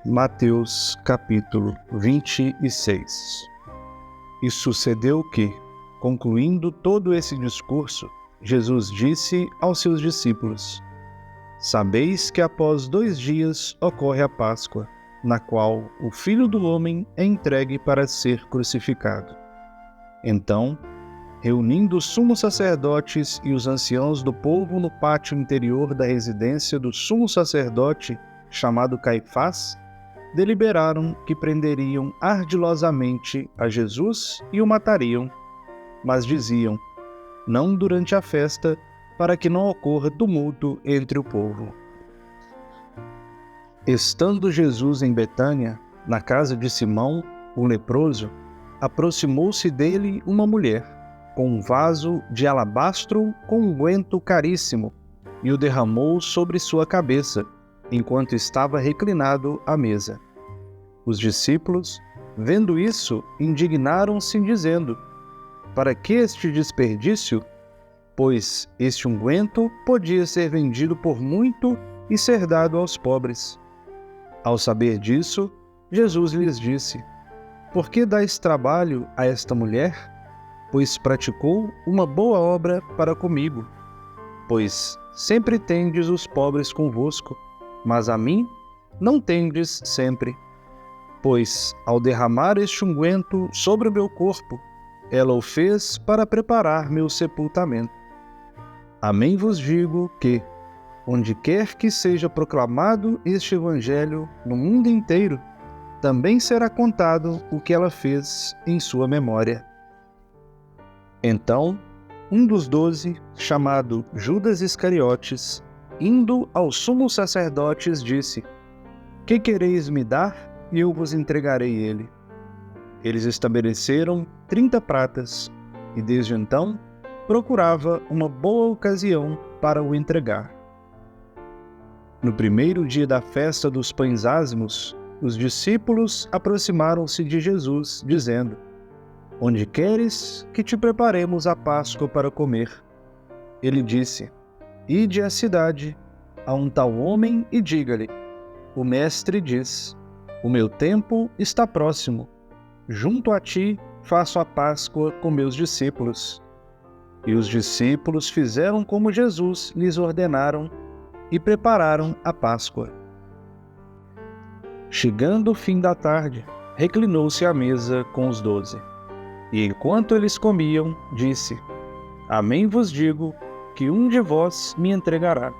Mateus capítulo 26. E sucedeu que, concluindo todo esse discurso, Jesus disse aos seus discípulos: Sabeis que após 2 dias ocorre a Páscoa, na qual o Filho do Homem é entregue para ser crucificado. Então, reunindo os sumos sacerdotes e os anciãos do povo no pátio interior da residência do sumo sacerdote, chamado Caifás, deliberaram que prenderiam ardilosamente a Jesus e o matariam, mas diziam: não durante a festa, para que não ocorra tumulto entre o povo. Estando Jesus em Betânia, na casa de Simão, o leproso, aproximou-se dele uma mulher, com um vaso de alabastro com unguento caríssimo, e o derramou sobre sua cabeça, enquanto estava reclinado à mesa. Os discípulos, vendo isso, indignaram-se, dizendo: para que este desperdício? Pois este unguento podia ser vendido por muito e ser dado aos pobres. Ao saber disso, Jesus lhes disse: por que dais trabalho a esta mulher? Pois praticou uma boa obra para comigo. Pois sempre tendes os pobres convosco, mas a mim não tendes sempre. Pois, ao derramar este unguento sobre o meu corpo, ela o fez para preparar meu sepultamento. Amém vos digo que, onde quer que seja proclamado este evangelho no mundo inteiro, também será contado o que ela fez em sua memória. Então, um dos 12, chamado Judas Iscariotes, indo aos sumos sacerdotes, disse: que quereis me dar? E eu vos entregarei ele. Eles estabeleceram 30 pratas, e desde então procurava uma boa ocasião para o entregar. No primeiro dia da festa dos pães ázimos, os discípulos aproximaram-se de Jesus, dizendo: onde queres que te preparemos a Páscoa para comer? Ele disse: ide à cidade, a um tal homem, e diga-lhe: o mestre diz, o meu tempo está próximo. Junto a ti faço a Páscoa com meus discípulos. E os discípulos fizeram como Jesus lhes ordenaram e prepararam a Páscoa. Chegando o fim da tarde, reclinou-se à mesa com os 12. E enquanto eles comiam, disse: amém vos digo que um de vós me entregará.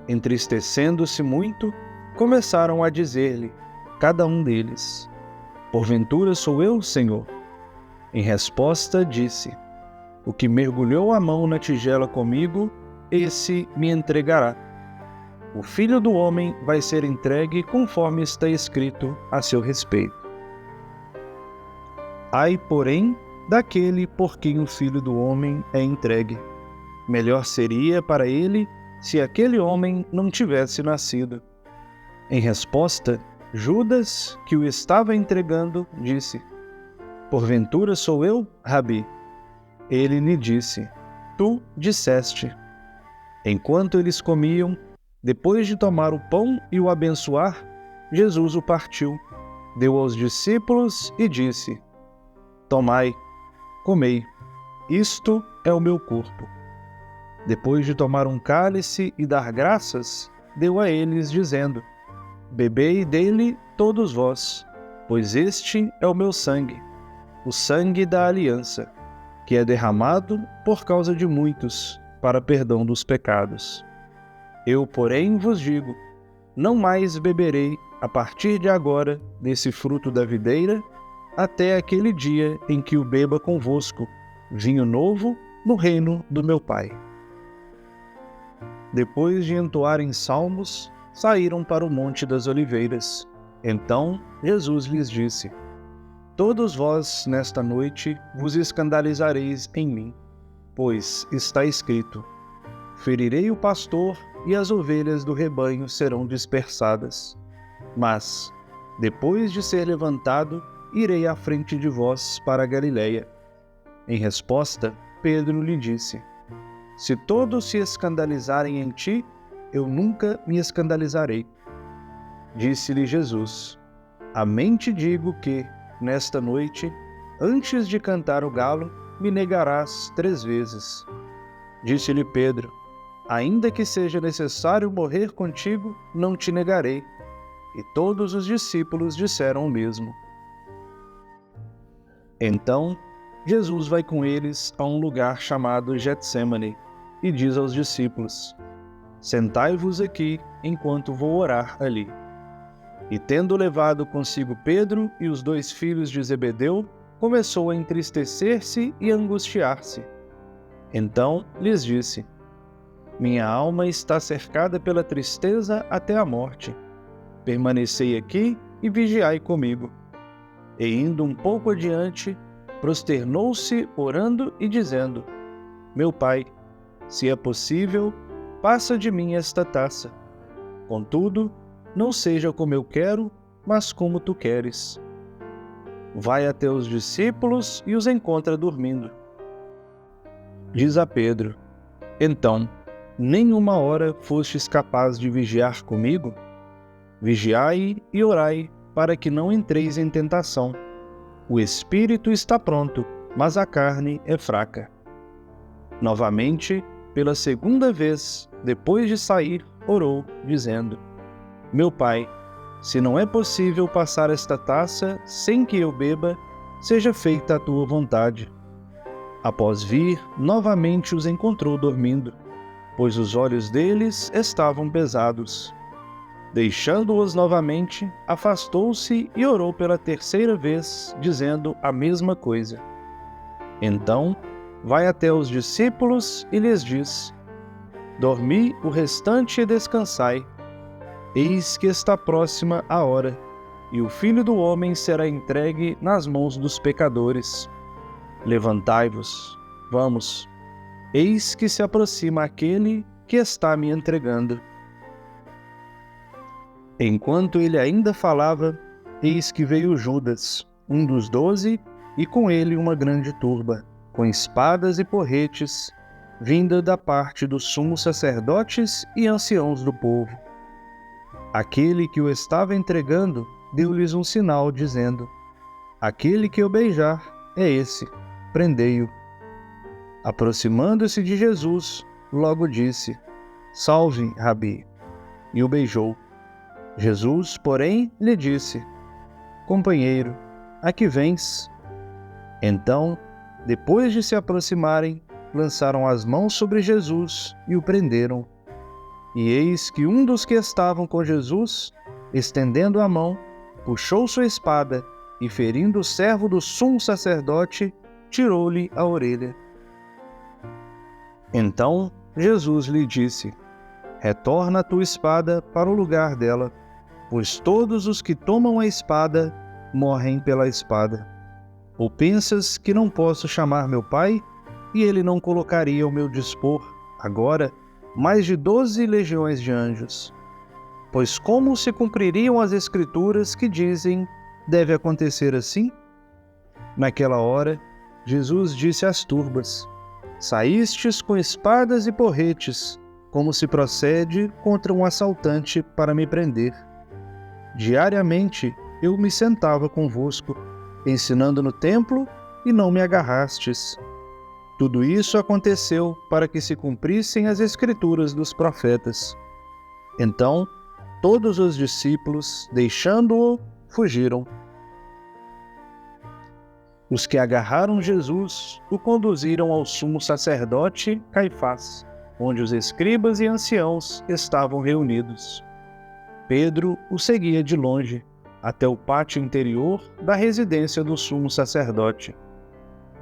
Entristecendo-se muito, começaram a dizer-lhe, cada um deles: porventura sou eu, Senhor? Em resposta disse: o que mergulhou a mão na tigela comigo, esse me entregará. O Filho do Homem vai ser entregue conforme está escrito a seu respeito. Ai, porém, daquele por quem o Filho do Homem é entregue. Melhor seria para ele se aquele homem não tivesse nascido. Em resposta, Judas, que o estava entregando, disse: porventura sou eu, Rabi? Ele lhe disse: tu disseste. Enquanto eles comiam, depois de tomar o pão e o abençoar, Jesus o partiu, deu aos discípulos e disse: tomai, comei, isto é o meu corpo. Depois de tomar um cálice e dar graças, deu a eles, dizendo: bebei dele todos vós, pois este é o meu sangue, o sangue da aliança, que é derramado por causa de muitos, para perdão dos pecados. Eu, porém, vos digo: não mais beberei, a partir de agora, desse fruto da videira, até aquele dia em que o beba convosco, vinho novo, no reino do meu Pai. Depois de entoarem salmos, saíram para o Monte das Oliveiras. Então Jesus lhes disse: todos vós, nesta noite, vos escandalizareis em mim, pois está escrito: ferirei o pastor e as ovelhas do rebanho serão dispersadas. Mas, depois de ser levantado, irei à frente de vós para a Galiléia. Em resposta, Pedro lhe disse: se todos se escandalizarem em ti, eu nunca me escandalizarei. Disse-lhe Jesus: Amém te digo que, nesta noite, antes de cantar o galo, me negarás 3 vezes. Disse-lhe Pedro: Ainda que seja necessário morrer contigo, não te negarei. E todos os discípulos disseram o mesmo. Então, Jesus vai com eles a um lugar chamado Getsêmani e diz aos discípulos: Sentai-vos aqui enquanto vou orar ali. E tendo levado consigo Pedro e os 2 filhos de Zebedeu, começou a entristecer-se e angustiar-se. Então lhes disse: Minha alma está cercada pela tristeza até a morte. Permanecei aqui e vigiai comigo. E indo um pouco adiante, prosternou-se orando e dizendo: Meu Pai, se é possível, passa de mim esta taça. Contudo, não seja como eu quero, mas como tu queres. Vai até os discípulos e os encontra dormindo. Diz a Pedro: Então, nem uma hora fostes capaz de vigiar comigo? Vigiai e orai, para que não entreis em tentação. O espírito está pronto, mas a carne é fraca. Novamente, pela 2ª vez, depois de sair, orou, dizendo: Meu Pai, se não é possível passar esta taça sem que eu beba, seja feita a tua vontade. Após vir, novamente os encontrou dormindo, pois os olhos deles estavam pesados. Deixando-os novamente, afastou-se e orou pela 3ª vez, dizendo a mesma coisa. Então, vai até os discípulos e lhes diz: Dormi o restante e descansai. Eis que está próxima a hora, e o Filho do Homem será entregue nas mãos dos pecadores. Levantai-vos, vamos. Eis que se aproxima aquele que está me entregando. Enquanto ele ainda falava, eis que veio Judas, um dos 12, e com ele uma grande turba, com espadas e porretes, vinda da parte dos sumos sacerdotes e anciãos do povo. Aquele que o estava entregando deu-lhes um sinal, dizendo: Aquele que eu beijar é esse, prendei-o. Aproximando-se de Jesus, logo disse: Salve, Rabi, e o beijou. Jesus, porém, lhe disse: Companheiro, a que vens? Então, depois de se aproximarem, lançaram as mãos sobre Jesus e o prenderam. E eis que um dos que estavam com Jesus, estendendo a mão, puxou sua espada e, ferindo o servo do sumo sacerdote, tirou-lhe a orelha. Então Jesus lhe disse: Retorna a tua espada para o lugar dela, pois todos os que tomam a espada morrem pela espada. Ou pensas que não posso chamar meu Pai, e ele não colocaria ao meu dispor, agora, mais de 12 legiões de anjos? Pois como se cumpririam as Escrituras que dizem: deve acontecer assim? Naquela hora, Jesus disse às turbas: Saístes com espadas e porretes, como se procede contra um assaltante para me prender. Diariamente eu me sentava convosco, ensinando no templo, e não me agarrastes. Tudo isso aconteceu para que se cumprissem as Escrituras dos profetas. Então, todos os discípulos, deixando-o, fugiram. Os que agarraram Jesus o conduziram ao sumo sacerdote Caifás, onde os escribas e anciãos estavam reunidos. Pedro o seguia de longe, até o pátio interior da residência do sumo sacerdote.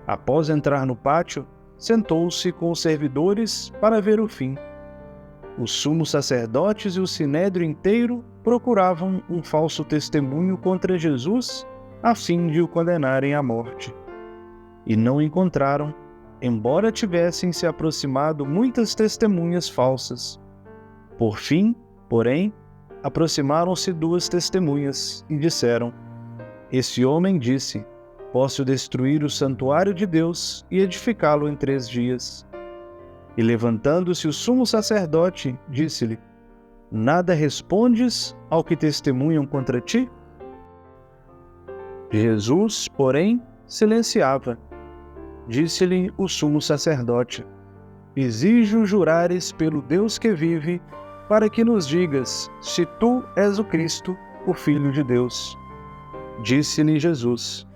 Após entrar no pátio, sentou-se com os servidores para ver o fim. Os sumos sacerdotes e o sinédrio inteiro procuravam um falso testemunho contra Jesus, a fim de o condenarem à morte. E não encontraram, embora tivessem se aproximado muitas testemunhas falsas. Por fim, porém, aproximaram-se 2 testemunhas e disseram: Esse homem disse: Posso destruir o santuário de Deus e edificá-lo em 3 dias. E levantando-se o sumo sacerdote, disse-lhe: nada respondes ao que testemunham contra ti? Jesus, porém, silenciava. Disse-lhe o sumo sacerdote: exijo jurares pelo Deus que vive, para que nos digas se tu és o Cristo, o Filho de Deus. Disse-lhe Jesus: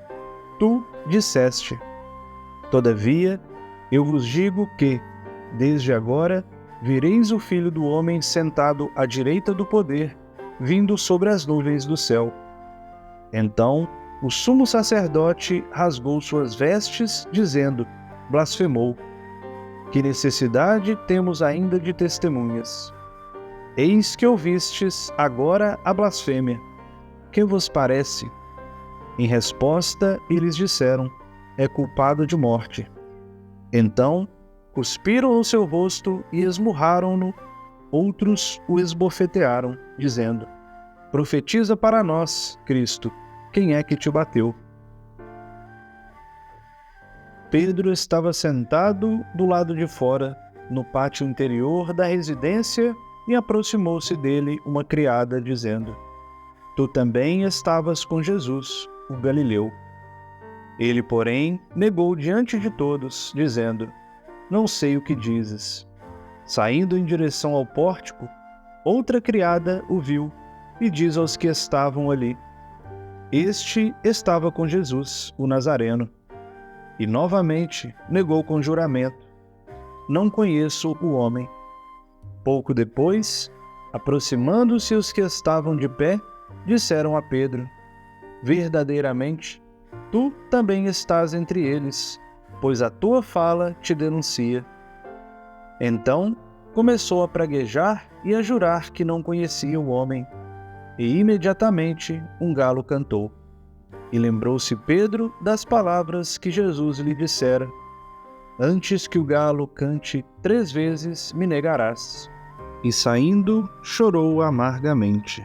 tu disseste. Todavia, eu vos digo que, desde agora, vereis o Filho do Homem sentado à direita do poder, vindo sobre as nuvens do céu. Então, o sumo sacerdote rasgou suas vestes, dizendo: blasfemou. Que necessidade temos ainda de testemunhas? Eis que ouvistes agora a blasfêmia. Que vos parece? Em resposta, eles disseram: é culpado de morte. Então, cuspiram no seu rosto e esmurraram-no. Outros o esbofetearam, dizendo: profetiza para nós, Cristo, quem é que te bateu? Pedro estava sentado do lado de fora, no pátio interior da residência, e aproximou-se dele uma criada, dizendo: tu também estavas com Jesus, o Galileu. Ele, porém, negou diante de todos, dizendo: não sei o que dizes. Saindo em direção ao pórtico, outra criada o viu e diz aos que estavam ali: este estava com Jesus, o Nazareno. E novamente negou com juramento: não conheço o homem. Pouco depois, aproximando-se os que estavam de pé, disseram a Pedro: verdadeiramente, tu também estás entre eles, pois a tua fala te denuncia. Então começou a praguejar e a jurar que não conhecia o homem. E imediatamente um galo cantou. E lembrou-se Pedro das palavras que Jesus lhe dissera: antes que o galo cante 3 vezes, me negarás. E saindo, chorou amargamente.